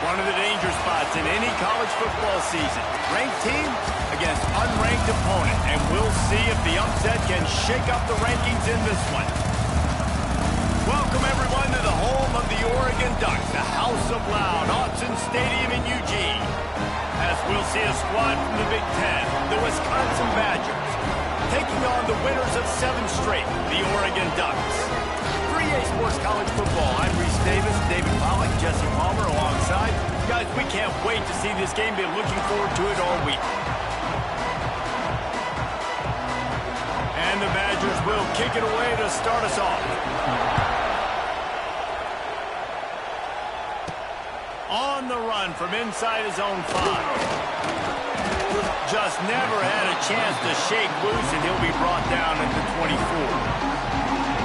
One of the danger spots in any college football season. Ranked team against unranked opponent. And we'll see if the upset can shake up the rankings in this one. Welcome, everyone, to the home of the Oregon Ducks, the House of Loud, Autzen Stadium in Eugene. As we'll see a squad from the Big Ten, the Wisconsin Badgers, taking on the winners of 7 straight, the Oregon Ducks. 3A Sports College Football. I'm Reese Davis, David Pollack, Jesse Palmer alongside. Guys, we can't wait to see this game. Been looking forward to it all week. And the Badgers will kick it away to start us off. On the run from inside his own 5. Just never had a chance to shake loose, and he'll be brought down at the 24.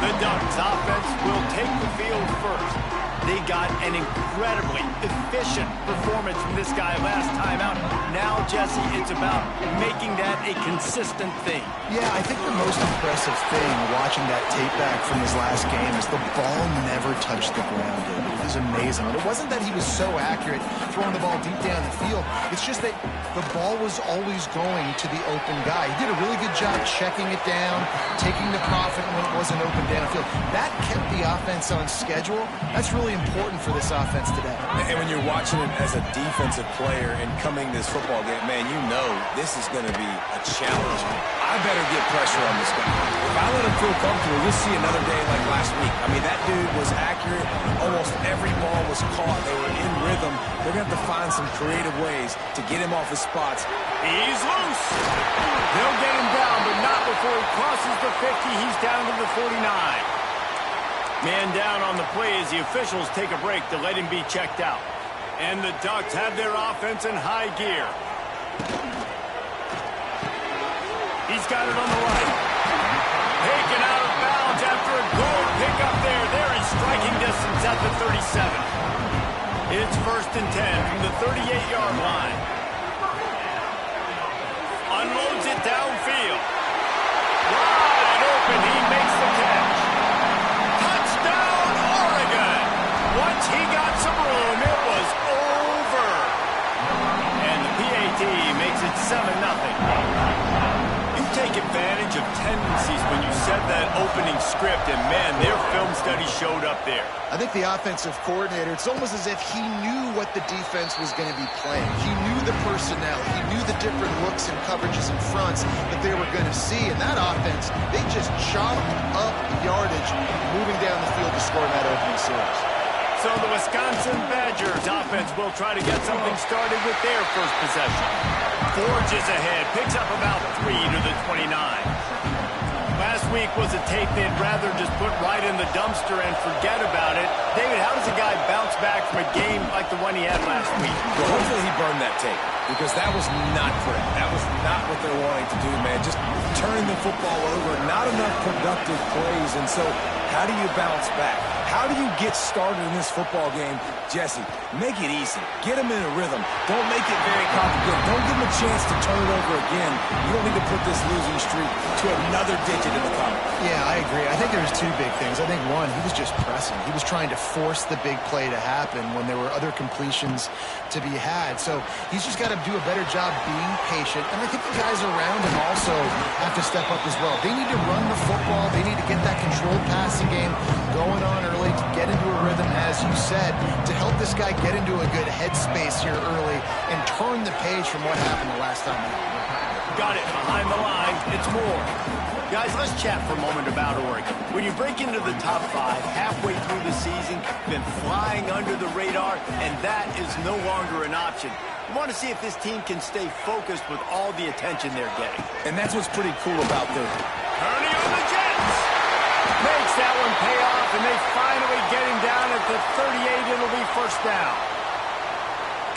The Ducks offense will take the field first. They got an incredibly efficient performance from this guy last time out. Now, Jesse, it's about making that a consistent thing. Yeah, I think the most impressive thing watching that tape back from his last game is the ball never touched the ground, dude. It was amazing. It wasn't that he was so accurate throwing the ball deep down the field. It's just that the ball was always going to the open guy. He did a really good job checking it down, taking the profit when it wasn't open downfield. That kept the offense on schedule. That's really important for this offense today. And when you're watching it as a defensive player and coming this football game, man, you know this is going to be a challenge. I better get pressure on this guy. If I let him feel comfortable, you'll see another day like last week. I mean, that dude was accurate. Almost every ball was caught. They were in rhythm. They're going to have to find some creative ways to get him off his spots. He's loose. They'll get him down, but not before he crosses the 50. He's down to the 49. Man down on the play as the officials take a break to let him be checked out. And the Ducks have their offense in high gear. He's got it on the right. Taken out of bounds after a good pickup there. They're in striking distance at the 37. It's 1st and 10 from the 38-yard line. Unloads it downfield. Wide open. He makes the catch. Touchdown, Oregon. Once he got some room, it was over. And the PAT makes it 7-0. You take advantage of tendencies when you said that opening script, and man, their film study showed up there. I think the offensive coordinator, it's almost as if he knew what the defense was going to be playing. He knew the personnel. He knew the different looks and coverages and fronts that they were going to see. And that offense, they just chopped up yardage moving down the field to score in that opening series. So the Wisconsin Badgers offense will try to get something started with their first possession. Forges ahead, picks up about 3 to the 29. Last week was a tape they'd rather just put right in the dumpster and forget about it. David, how does a guy bounce back from a game like the one he had last week? Well, hopefully he burned that tape, because that was not correct. That was not what they're wanting to do, man. Just turning the football over, not enough productive plays. And so how do you bounce back? How do you get started in this football game? Jesse, make it easy. Get him in a rhythm. Don't make it very complicated. Don't give him a chance to turn it over again. You don't need to put this losing streak to another digit in the column. Yeah, I agree. I think there's 2 big things. I think, one, he was just pressing. He was trying to force the big play to happen when there were other completions to be had. So he's just got to do a better job being patient. And I think the guys around him also have to step up as well. They need to run the football. They need to get that controlled passing game going on early to get into a rhythm, as you said, to help this guy get into a good headspace here early and turn the page from what happened the last time. Got it behind the line. It's more. Guys, let's chat for a moment about Oregon. When you break into the top 5 halfway through the season, you've been flying under the radar, and that is no longer an option. You want to see if this team can stay focused with all the attention they're getting. And that's what's pretty cool about them. Ernie on the Jets. Makes that one pay off, and they finally get him down at the 38. It'll be 1st down.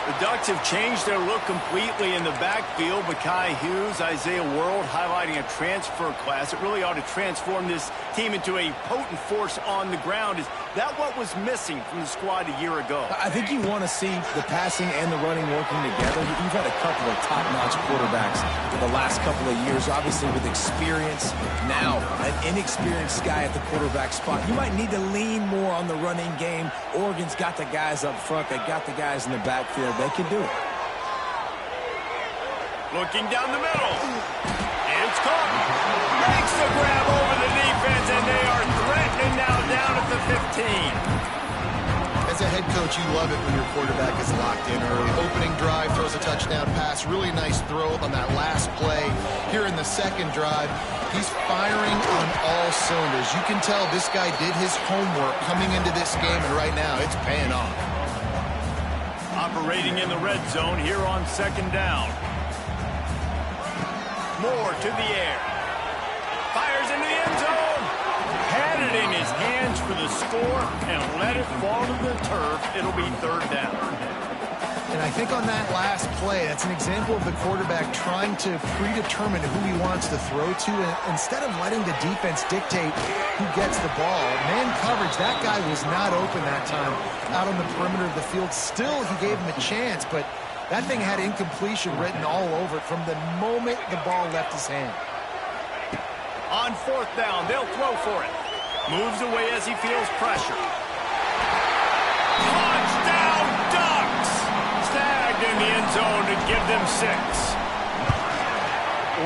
The Ducks have changed their look completely in the backfield. Mekhi Hughes, Isaiah World highlighting a transfer class. It really ought to transform this team into a potent force on the ground. Is that what was missing from the squad a year ago? I think you want to see the passing and the running working together. You've had a couple of top-notch quarterbacks for the last couple of years, obviously with experience, now an inexperienced guy at the quarterback spot. You might need to lean more on the running game. Oregon's got the guys up front. They got the guys in the backfield. They can do it. Looking down the middle. It's caught. Makes the grab over the defense, and they are threatening now down at the 15. As a head coach, you love it when your quarterback is locked in early. Opening drive, throws a touchdown pass. Really nice throw on that last play. Here in the second drive, he's firing on all cylinders. You can tell this guy did his homework coming into this game, and right now it's paying off. Operating in the red zone here on second down. Moore to the air. Fires into the end zone. Had it in his hands for the score and let it fall to the turf. It'll be third down. And I think on that last play, that's an example of the quarterback trying to predetermine who he wants to throw to. And instead of letting the defense dictate who gets the ball, man coverage, that guy was not open that time out on the perimeter of the field. Still, he gave him a chance, but that thing had incompletion written all over it from the moment the ball left his hand. On fourth down, they'll throw for it. Moves away as he feels pressure. Touchdown, Ducks! Snagged in the end zone to give them 6.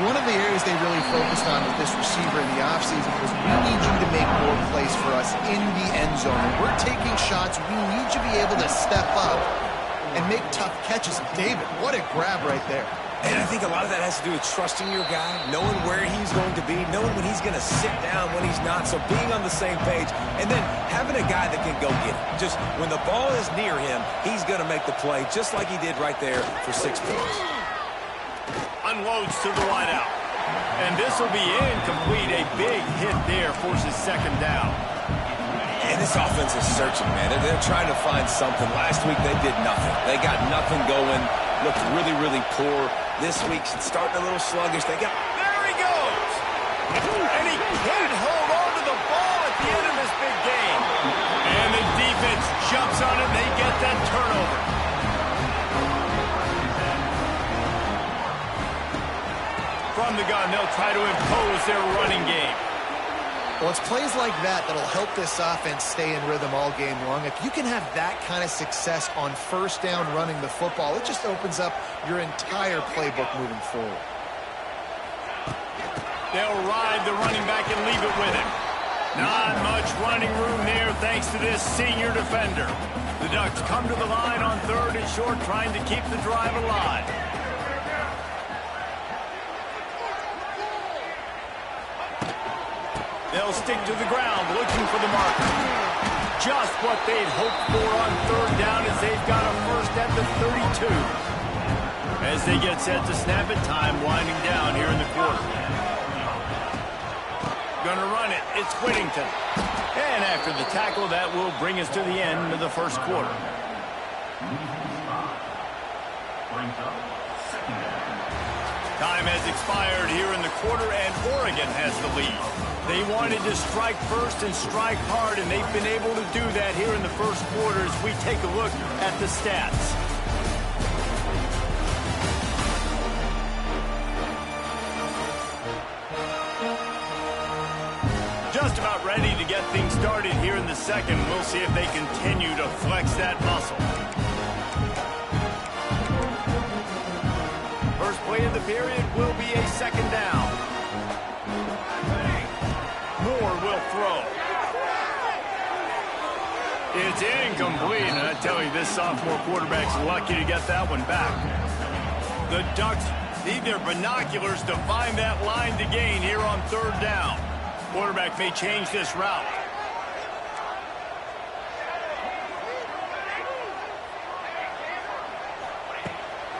One of the areas they really focused on with this receiver in the offseason was we need you to make more plays for us in the end zone. When we're taking shots, we need you to be able to step up and make tough catches. David, what a grab right there. And I think a lot of that has to do with trusting your guy, knowing where he's going to be, knowing when he's going to sit down, when he's not, so being on the same page, and then having a guy that can go get it. Just when the ball is near him, he's going to make the play, just like he did right there for 6 points. Unloads to the wideout. And this will be incomplete. A big hit there forces second down. And this offense is searching, man. They're trying to find something. Last week, they did nothing. They got nothing going. Looked really, really poor. This week's starting a little sluggish. There he goes! And he can't hold on to the ball at the end of this big game. And the defense jumps on it, and they get that turnover. From the gun, they'll try to impose their running game. Well, it's plays like that that'll help this offense stay in rhythm all game long. If you can have that kind of success on first down running the football, it just opens up your entire playbook moving forward. They'll ride the running back and leave it with him. Not much running room there thanks to this senior defender. The Ducks come to the line on third and short, trying to keep the drive alive. They'll stick to the ground, looking for the marker. Just what they'd hoped for on third down as they've got a first at the 32. As they get set to snap it, time winding down here in the quarter. Gonna run it. It's Whittington. And after the tackle, that will bring us to the end of the first quarter. Time has expired here in the quarter, and Oregon has the lead. They wanted to strike first and strike hard, and they've been able to do that here in the first quarter as we take a look at the stats. Just about ready to get things started here in the second. We'll see if they continue to flex that muscle. First play of the period will be a second down. Moore will throw. It's incomplete, and I tell you, this sophomore quarterback's lucky to get that one back. The Ducks need their binoculars to find that line to gain here on third down. Quarterback may change this route.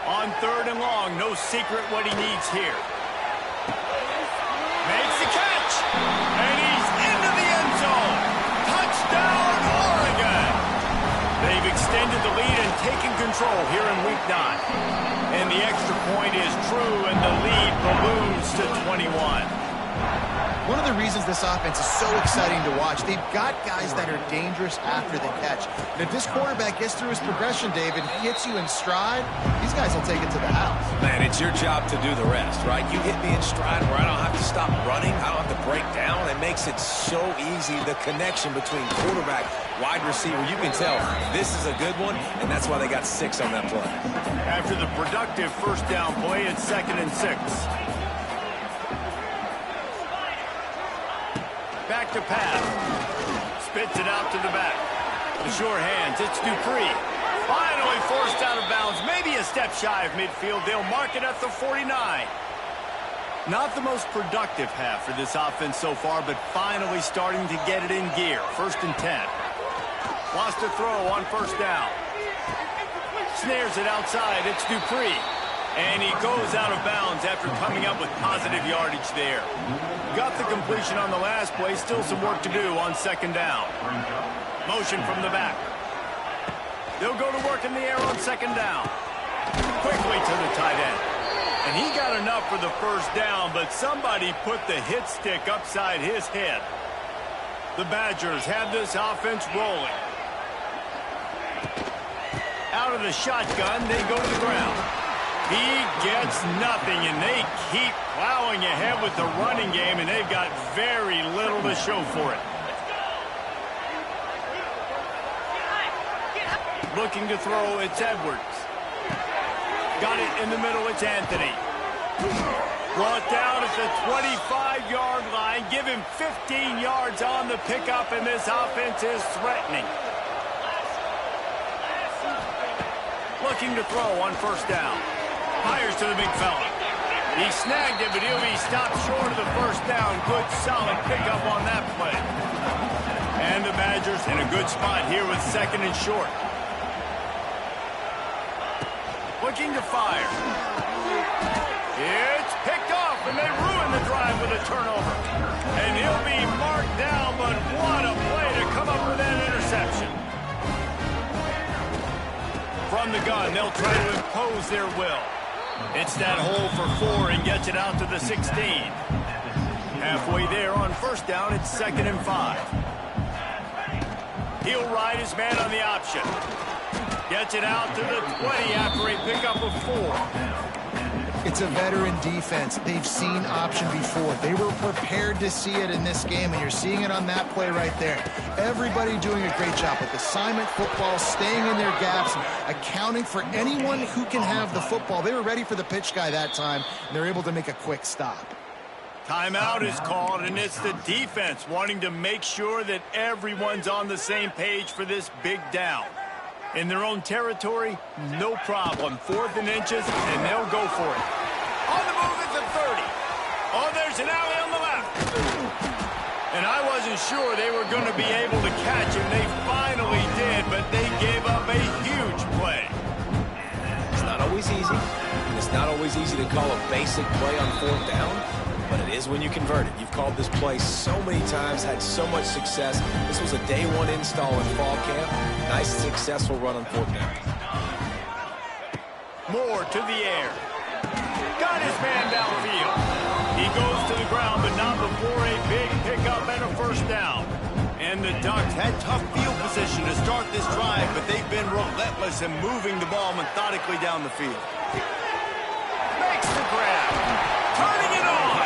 On third and long, no secret what he needs here. Makes the catch, and he's into the end zone. Touchdown, Oregon! They've extended the lead and taken control here in Week 9. And the extra point is true, and the lead balloons to 21. One of the reasons reasons this offense is so exciting to watch. They've got guys that are dangerous after the catch. And if this quarterback gets through his progression, David, he hits you in stride, these guys will take it to the house. Man, it's your job to do the rest, right? You hit me in stride where I don't have to stop running. I don't have to break down. It makes it so easy, the connection between quarterback, wide receiver. You can tell this is a good one, and that's why they got 6 on that play. After the productive first down play, it's 2nd and 6. Back to pass. Spits it out to the back. The sure hands. It's Dupree. Finally forced out of bounds. Maybe a step shy of midfield. They'll mark it at the 49. Not the most productive half for this offense so far, but finally starting to get it in gear. 1st and 10. Lost a throw on first down. Snares it outside. It's Dupree. And he goes out of bounds after coming up with positive yardage there. Got the completion on the last play. Still some work to do on 2nd down. Motion from the back. They'll go to work in the air on 2nd down. Quickly to the tight end. And he got enough for the first down, but somebody put the hit stick upside his head. The Badgers have this offense rolling. Out of the shotgun, they go to the ground. He gets nothing, and they keep plowing ahead with the running game, and they've got very little to show for it. Looking to throw, it's Edwards. Got it in the middle, it's Anthony. Brought down at the 25-yard line. Give him 15 yards on the pickup, and this offense is threatening. Looking to throw on first down. Fires to the big fella. He snagged it, but he'll be stopped short of the first down. Good, solid pickup on that play. And the Badgers in a good spot here with 2nd and short. Looking to fire. It's picked off, and they ruin the drive with a turnover. And he'll be marked down, but what a play to come up with that interception. From the gun, they'll try to impose their will. It's that hole for 4 and gets it out to the 16. Halfway there on first down, it's 2nd and 5. He'll ride his man on the option. Gets it out to the 20 after a pickup of 4. It's a veteran defense. They've seen option before. They were prepared to see it in this game, and you're seeing it on that play right there. Everybody doing a great job with assignment football, staying in their gaps, accounting for anyone who can have the football. They were ready for the pitch guy that time, and they're able to make a quick stop. Timeout is called, and it's the defense wanting to make sure that everyone's on the same page for this big down. In their own territory, no problem. 4th and inches, and they'll go for it. On the move at the 30. Oh, there's an alley on the left. And I wasn't sure they were going to be able to catch him. They finally did, but they gave up a huge play. It's not always easy. And it's not always easy to call a basic play on 4th down, but it is when you convert it. You've called this play so many times, had so much success. This was a day 1 install in fall camp. Nice, successful run on 4th down. Moore to the air. Got his man downfield. He goes to the ground, but not before a big pickup and a first down. And the Ducks had tough field position to start this drive, but they've been relentless in moving the ball methodically down the field. Makes the grab. Turning it on.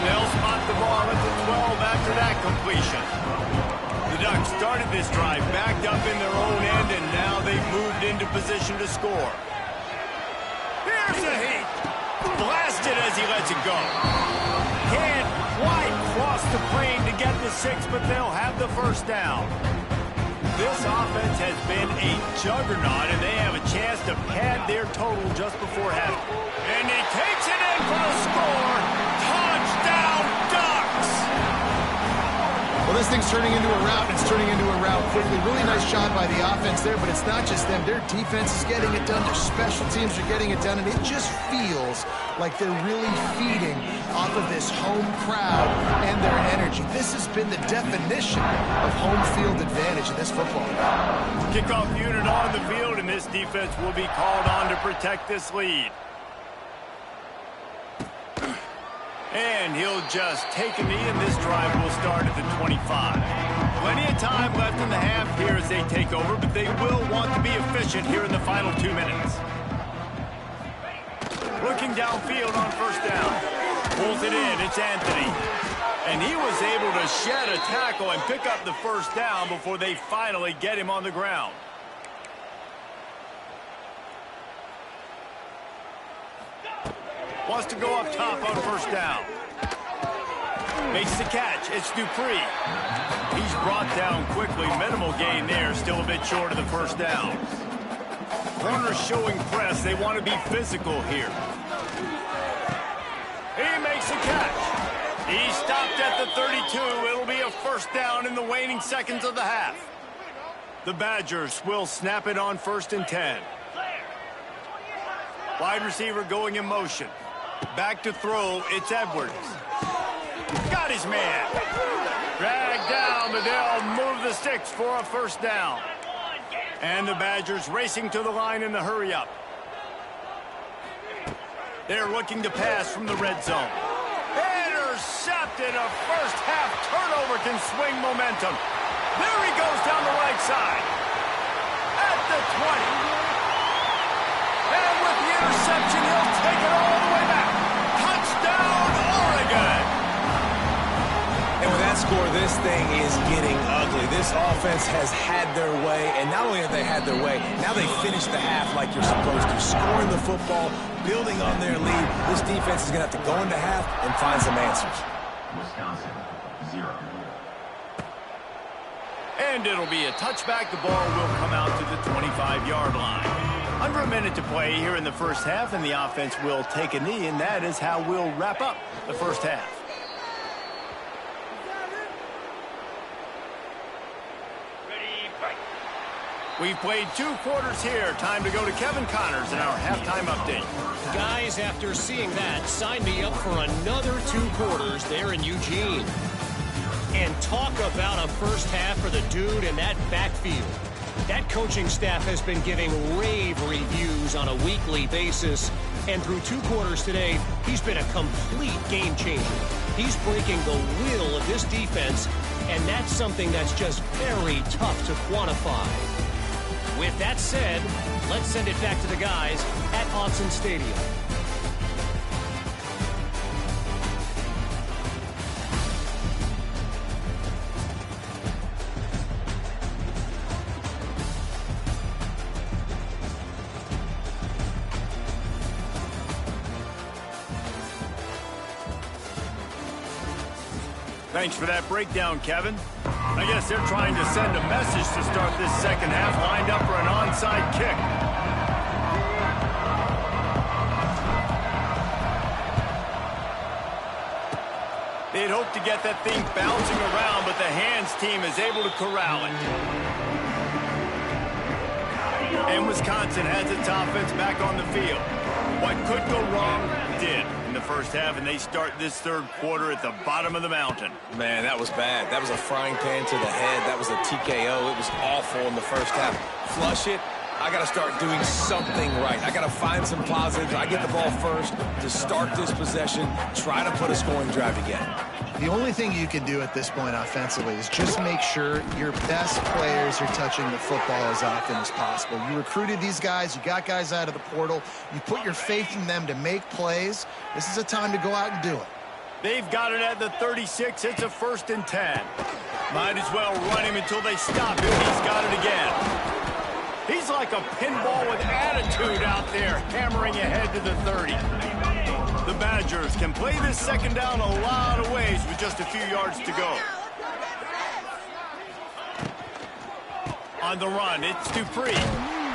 They'll spot the ball at the 12 after that completion. The Ducks started this drive backed up in their own end, and now they've moved into position to score. Here's a heat. Blasted as he lets it go. Can't quite cross the plane to get the 6, but they'll have the first down. This offense has been a juggernaut, and they have a chance to pad their total just before half. And he takes it in for the score. Touchdown, Ducks! Well, this thing's turning into a rout, and it's turning into a rout quickly. Really nice job by the offense there, but it's not just them. Their defense is getting it done. Their special teams are getting it done, and it just feels like they're really feeding off of this home crowd and their energy. This has been the definition of home field advantage in this football game. Kickoff unit on the field, and this defense will be called on to protect this lead. And he'll just take a knee, and this drive will start at the 25. Plenty of time left in the half here as they take over, but they will want to be efficient here in the final 2 minutes. Looking downfield on first down. Pulls it in. It's Anthony. And he was able to shed a tackle and pick up the first down before they finally get him on the ground. Wants to go up top on first down. Makes the catch. It's Dupree. He's brought down quickly. Minimal gain there. Still a bit short of the first down. Corners showing press. They want to be physical here. He makes a catch. He stopped at the 32. It'll be a first down in the waning seconds of the half. The Badgers will snap it on 1st and 10. Wide receiver going in motion. Back to throw. It's Edwards. Got his man. Dragged down, but they'll move the sticks for a first down. And the Badgers racing to the line in the hurry-up. They're looking to pass from the red zone. Intercepted. A first-half turnover can swing momentum. There he goes down the right side. At the 20. And with the interception, he'll take it all the way back. Touchdown, Oregon! And with that score, this thing is getting ugly. This offense has had their way, and not only have they had their way, now they finish the half like you're supposed to, scoring the football, building on their lead. This defense is going to have to go into half and find some answers. Wisconsin, 0. And it'll be a touchback. The ball will come out to the 25-yard line. Under a minute to play here in the first half, and the offense will take a knee, and that is how we'll wrap up the first half. We've played 2 quarters here. Time to go to Kevin Connors in our halftime update. Guys, after seeing that, sign me up for another 2 quarters there in Eugene. And talk about a first half for the dude in that backfield. That coaching staff has been giving rave reviews on a weekly basis. And through 2 quarters today, he's been a complete game changer. He's breaking the will of this defense, and that's something that's just very tough to quantify. With that said, let's send it back to the guys at Autzen Stadium. Thanks for that breakdown, Kevin. I guess they're trying to send a message to start this second half, lined up for an onside kick. They'd hoped to get that thing bouncing around, but the hands team is able to corral it. And Wisconsin has its offense back on the field. What could go wrong did in the first half, and they start this third quarter at the bottom of the mountain. Man, that was bad. That was a frying pan to the head. That was a TKO. It was awful in the first half. Flush it. I got to start doing something right. I got to find some positives. I get the ball first to start this possession, try to put a scoring drive again. The only thing you can do at this point offensively is just make sure your best players are touching the football as often as possible. You recruited these guys. You got guys out of the portal. You put your faith in them to make plays. This is a time to go out and do it. They've got it at the 36. It's a 1st and 10. Might as well run him until they stop him. He's got it again. He's like a pinball with attitude out there, hammering ahead to the 30. The Badgers can play this second down a lot of ways with just a few yards to go. On the run, it's Dupree.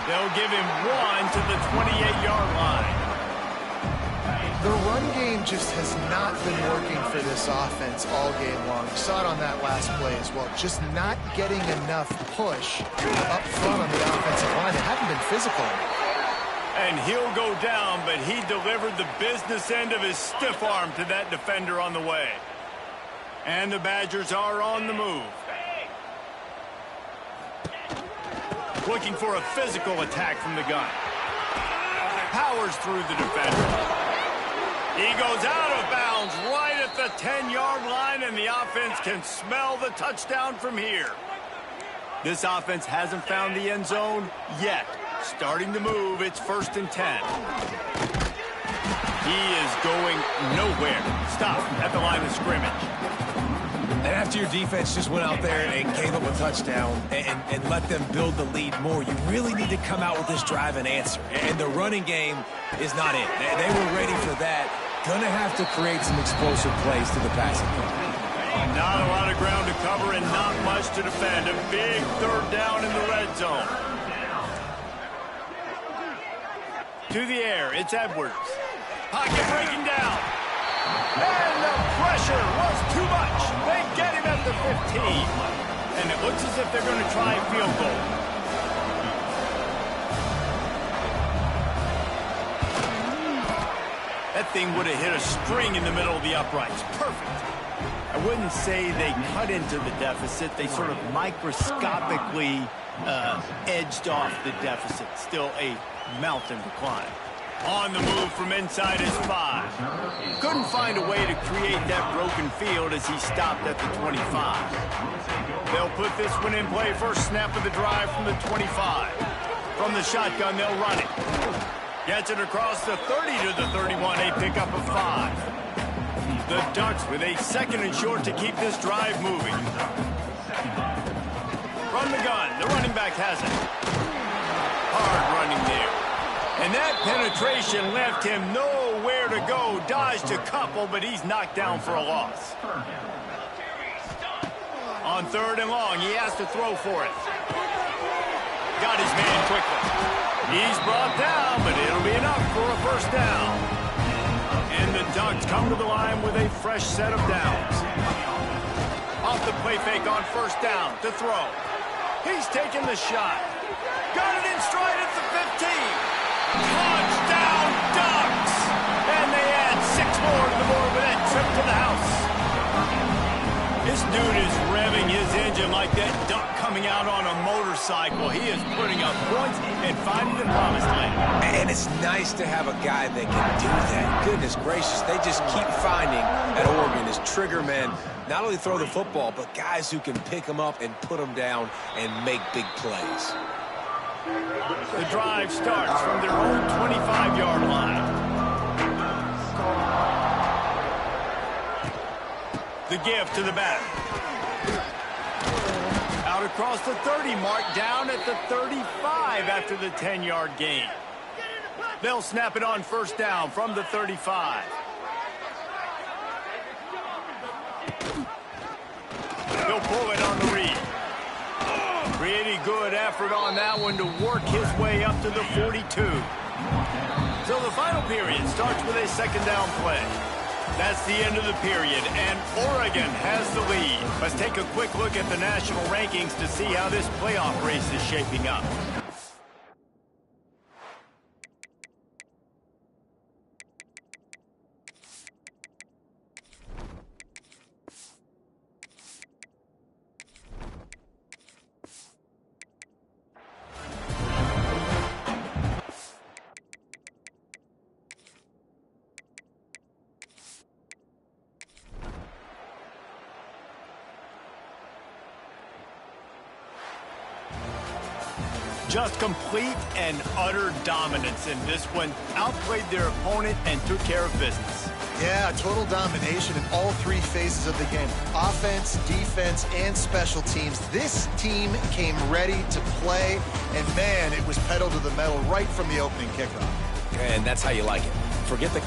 They'll give him 1 to the 28-yard line. The run game just has not been working for this offense all game long. We saw it on that last play as well. Just not getting enough push up front on the offensive line. They haven't been physical. And he'll go down, but he delivered the business end of his stiff arm to that defender on the way. And the Badgers are on the move. Looking for a physical attack from the gun. Powers through the defender. He goes out of bounds right at the 10-yard line, and the offense can smell the touchdown from here. This offense hasn't found the end zone yet. Starting to move, it's 1st and 10. He is going nowhere. Stop at the line of scrimmage. And after your defense just went out there and gave up a touchdown and let them build the lead more, you really need to come out with this drive and answer. And the running game is not it. They were ready for that. Gonna have to create some explosive plays to the passing game. Not a lot of ground to cover and not much to defend. A big 3rd down in the red zone. To the air, it's Edwards. Pocket breaking down. And the pressure was too much. They get him at the 15. And it looks as if they're going to try a field goal. That thing would have hit a string in the middle of the uprights. Perfect. I wouldn't say they cut into the deficit. They sort of microscopically edged off the deficit. Still a mountain to climb. On the move from inside his 5. Couldn't find a way to create that broken field as he stopped at the 25. They'll put this one in play. First snap of the drive from the 25. From the shotgun, they'll run it. Gets it across the 30 to the 31. A pickup of 5. The Ducks with a 2nd and short to keep this drive moving. From the gun, the running back has it. Hard running there. And that penetration left him nowhere to go. Dodged a couple, but he's knocked down for a loss. On 3rd and long, he has to throw for it. Got his man quickly. He's brought down, but it'll be enough for a 1st down. And the Ducks come to the line with a fresh set of downs. Off the play fake on 1st down to throw. He's taking the shot. Got it in stride at the 15. Touchdown, Ducks! And they add 6 more to the board with that trip to the house. This dude is revving his engine like that duck coming out on a motorcycle. He is putting up points and finding the promised land. And it's nice to have a guy that can do that. Goodness gracious, they just keep finding at Oregon as trigger men. Not only throw the football, but guys who can pick them up and put them down and make big plays. The drive starts from their own 25-yard line. The give to the back. Out across the 30 mark, down at the 35 after the 10-yard gain. They'll snap it on 1st down from the 35. They'll pull it on the read. Pretty good effort on that one to work his way up to the 42. So the final period starts with a 2nd down play. That's the end of the period, and Oregon has the lead. Let's take a quick look at the national rankings to see how this playoff race is shaping up. Just complete and utter dominance in this one. Outplayed their opponent and took care of business. Yeah, total domination in all 3 phases of the game. Offense, defense, and special teams. This team came ready to play, and man, it was pedal to the metal right from the opening kickoff. And that's how you like it. Forget the